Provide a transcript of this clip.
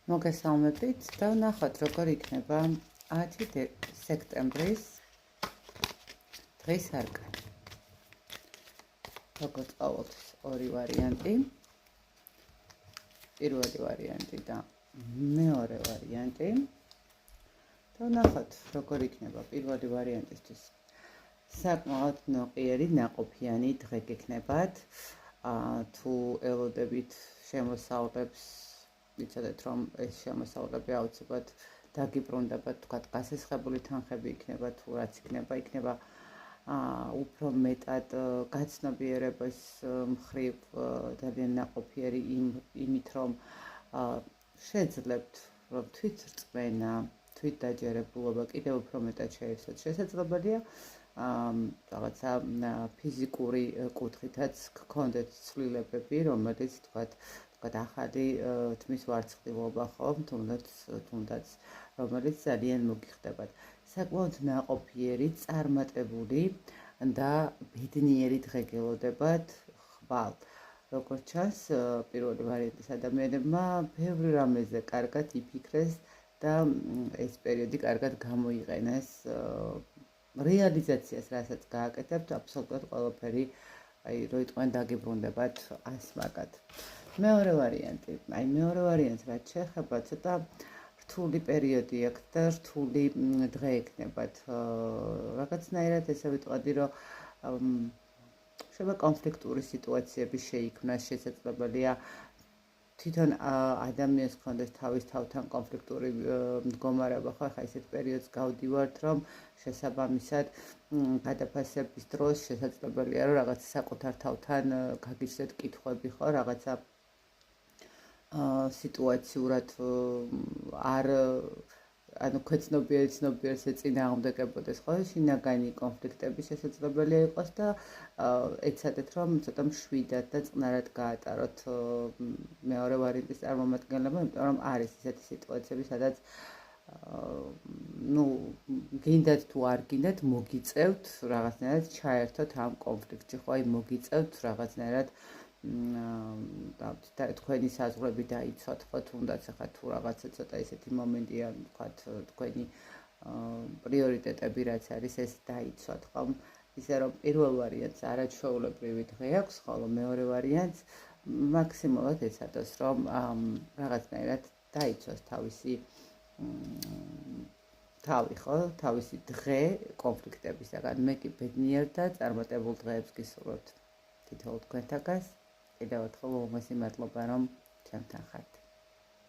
მოგესალმებით და ვნახოთ როგორ იქნება 10 სექტემბრის დღის არკანი. როგორც ყოველთვის ორი ვარიანტი. პირველი ვარიანტი და მეორე ვარიანტი. და ვნახოთ როგორ იქნება პირველი ვარიანტისთვის. საკმაოდ ნოყიერი, ნაყოფიანი დღე გექნებათ. თუ ელოდებით შემოსავლებს იცოდეთ რომ ეს შემოსავლები აუცილებლად დაგიბრუნდებათ, თქვათ გასესხებული თანხები იქნება თუ რაც იქნება უფრო მეტად გაცნობიერების მხრივ ძალიან ნაყოფიერი იმით რომ შეძლებთ რომ თვითრწმენა, თვითდაჯერებულობა კიდევ უფრო მეტად შეიცვალოთ. შესაძლებელია რაღაცა ფიზიკური კუთხითაც გქონდეთ ცვლილებები, რომელიც თქვათ ახალი თმის ვარცხილობა ხომ, თუნდაც რომელიც ძალიან მოგიხდებათ. საკმაოდ ნაყოფიერი, წარმატებული და ბედნიერი დღე გელოდებათ ხვალ. როგორც ჩანს, პირველი ვარიანტის ადამიანებმა ბევრი რამეზე კარგად იფიქრეს და ეს პერიოდი კარგად გამოიყენეს რეალიზაციას, რასაც გააკეთებთ, აბსოლუტურად ყველაფერი რო იტყვენ დაგიბრუნდებათ ასმაგად. მეორე ვარიანტს რაც შეეხება ცოტა რთული პერიოდი აქვს და რთული დღე ექნებათ. რაღაცნაირად ესე ვიტყოდი, რომ შეიძლება კონფლიქტური სიტუაციები შეიქმნას, შესაძლებელია თვითონ ადამიანს გქონდეს თავის თავთან კონფლიქტური მდგომარეობა, ხო, ახლა ისეთ პერიოდს გავდივართ, რომ შესაბამისად გადაფასების დროს შესაძლებელია რომ რაღაც საკუთარ თავთან გაგიჩნდეთ კითხვები, ხო, რაღაცა სიტუაციურად არ ქვეცნობიერს ეწინააღმდეგებოდეს, ხო, შინაგანი კონფლიქტები შესაძლებელია იყოს და ეცადეთ რომ ცოტა მშვიდად და წყნარად გაატაროთ მეორე ვარიანტის წარმომადგენლებმა, იმიტომ რომ არის ისეთი სიტუაციები, სადაც გინდათ თუ არ გინდათ მოგიწევთ რაღაცნაირად ჩაერთოთ ამ კონფლიქტში, ხო, მოგიწევთ რაღაცნაირად თქვენი საზღვრები დაიცვათ, ხო, თუნდაც ახლა თუ რაღაცა ცოტა ისეთი მომენტია, ვთქვათ, თქვენი პრიორიტეტები რაც არის, ეს დაიცვათ, ხო? ისე რომ პირველ ვარიანტს არაჩვეულებრივი დღე აქვს, ხოლო მეორე ვარიანტს მაქსიმალურად ეცადოს, რომ რაღაცნაირად დაიცვას თავისი თავისი დღე კონფლიქტებისაგან. მე კი ბედნიერ და წარმატებულ დღეებს გისურვებთ. თითოეულ თქვენთაგანს კიდევ ერთხელ უმეტესი მადლობა რომ ჩემთან ხართ.